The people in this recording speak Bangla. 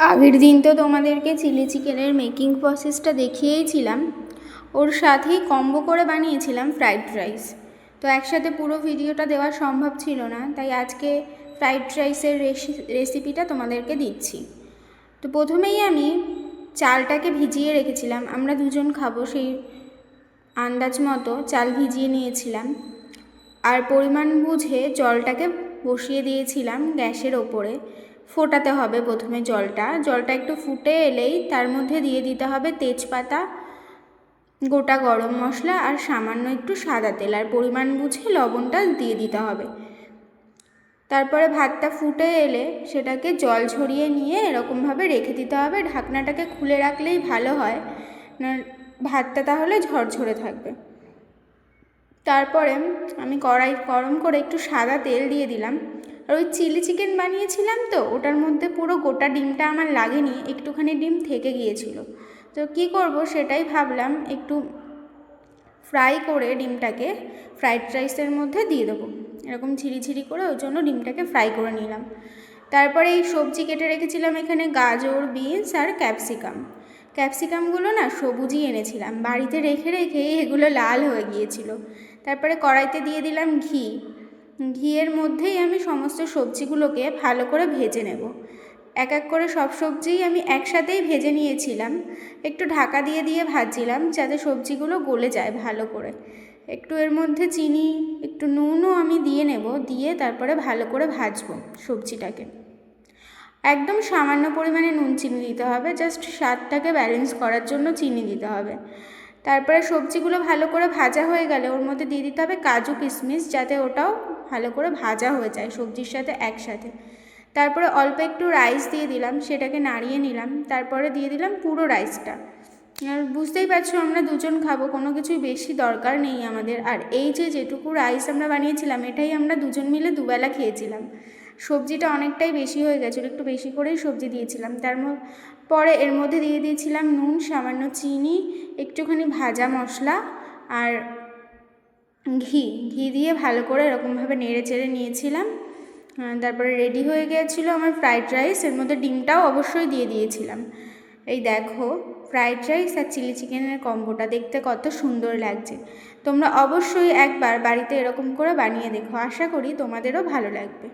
আগের দিন তো তোমাদেরকে চিলি চিকেনের মেকিং প্রসেসটা দেখিয়েইছিলাম, ওর সাথেই কম্বো করে বানিয়েছিলাম ফ্রাইড রাইস। তো একসাথে পুরো ভিডিওটা দেওয়া সম্ভব ছিল না, তাই আজকে ফ্রাইড রাইসের রেসিপিটা তোমাদেরকে দিচ্ছি। তো প্রথমেই আমি চালটাকে ভিজিয়ে রেখেছিলাম, আমরা দুজন খাবো সেই আন্দাজ মতো চাল ভিজিয়ে নিয়েছিলাম। আর পরিমাণ বুঝে জলটাকে বসিয়ে দিয়েছিলাম গ্যাসের ওপরে। ফোটাতে হবে প্রথমে জলটা একটু ফুটে এলেই তার মধ্যে দিয়ে দিতে হবে তেজপাতা, গোটা গরম মশলা আর সামান্য একটু সাদা তেল, আর পরিমাণ বুঝে লবণটা দিয়ে দিতে হবে। তারপরে ভাতটা ফুটে এলে সেটাকে জল ঝরিয়ে নিয়ে এরকমভাবে রেখে দিতে হবে। ঢাকনাটাকে খুলে রাখলেই ভালো হয়, না ভাতটা তাহলে ঝরঝরে থাকবে। তারপরে আমি কড়াই গরম করে একটু সাদা তেল দিয়ে দিলাম। আর ওই চিলি চিকেন বানিয়েছিলাম তো, ওটার মধ্যে পুরো গোটা ডিমটা আমার লাগেনি, একটুখানি ডিম থেকে গিয়েছিল। তো কি করব সেটাই ভাবলাম, একটু ফ্রাই করে ডিমটাকে ফ্রাইড রাইসের মধ্যে দিয়ে দেবো, এরকম ঝিরিঝিরি করে। ওই জন্য ডিমটাকে ফ্রাই করে নিলাম। তারপরে এই সবজি কেটে রেখেছিলাম এখানে গাজর, বিনস আর ক্যাপসিকামগুলো না সবুজই এনেছিলাম, বাড়িতে রেখে রেখে এগুলো লাল হয়ে গিয়েছিল। তারপরে কড়াইতে দিয়ে দিলাম ঘিয়ের মধ্যেই আমি সমস্ত সবজিগুলোকে ভালো করে ভেজে নেব। এক এক করে সব সবজিই আমি একসাথেই ভেজে নিয়েছিলাম। একটু ঢাকা দিয়ে দিয়ে ভাজছিলাম যাতে সবজিগুলো গলে যায় ভালো করে। একটু এর মধ্যে চিনি, একটু নুনও আমি দিয়ে নেব, দিয়ে তারপরে ভালো করে ভাজবো সবজিটাকে। একদম সামান্য পরিমাণে নুন চিনি দিতে হবে, জাস্ট স্বাদটাকে ব্যালেন্স করার জন্য চিনি দিতে হবে। তারপরে সবজিগুলো ভালো করে ভাজা হয়ে গেলে ওর মধ্যে দিয়ে দিতে হবে কাজু কিশমিশ, যাতে ওটাও ভালো করে ভাজা হয়ে যায় সবজির সাথে একসাথে। তারপরে অল্প একটু রাইস দিয়ে দিলাম, সেটাকে নাড়িয়ে নিলাম। তারপরে দিয়ে দিলাম পুরো রাইসটা। আর বুঝতেই পারছো আমরা দুজন খাবো, কোনো কিছুই বেশি দরকার নেই আমাদের। আর এই যেটুকু রাইস আমরা বানিয়েছিলাম এটাই আমরা দুজন মিলে দুবেলা খেয়েছিলাম। সবজিটা অনেকটাই বেশি হয়ে গেছিলো, একটু বেশি করেই সবজি দিয়েছিলাম। পরে এর মধ্যে দিয়ে দিয়েছিলাম নুন, সামান্য চিনি, একটুখানি ভাজা মশলা আর ঘি দিয়ে ভালো করে এরকমভাবে নেড়ে চেড়ে নিয়েছিলাম। তারপরে রেডি হয়ে গিয়েছিলো আমার ফ্রাইড রাইস। এর মধ্যে ডিমটাও অবশ্যই দিয়ে দিয়েছিলাম। এই দেখো ফ্রাইড রাইস আর চিলি চিকেনের কম্বোটা দেখতে কত সুন্দর লাগছে। তোমরা অবশ্যই একবার বাড়িতে এরকম করে বানিয়ে দেখো, আশা করি তোমাদেরও ভালো লাগবে।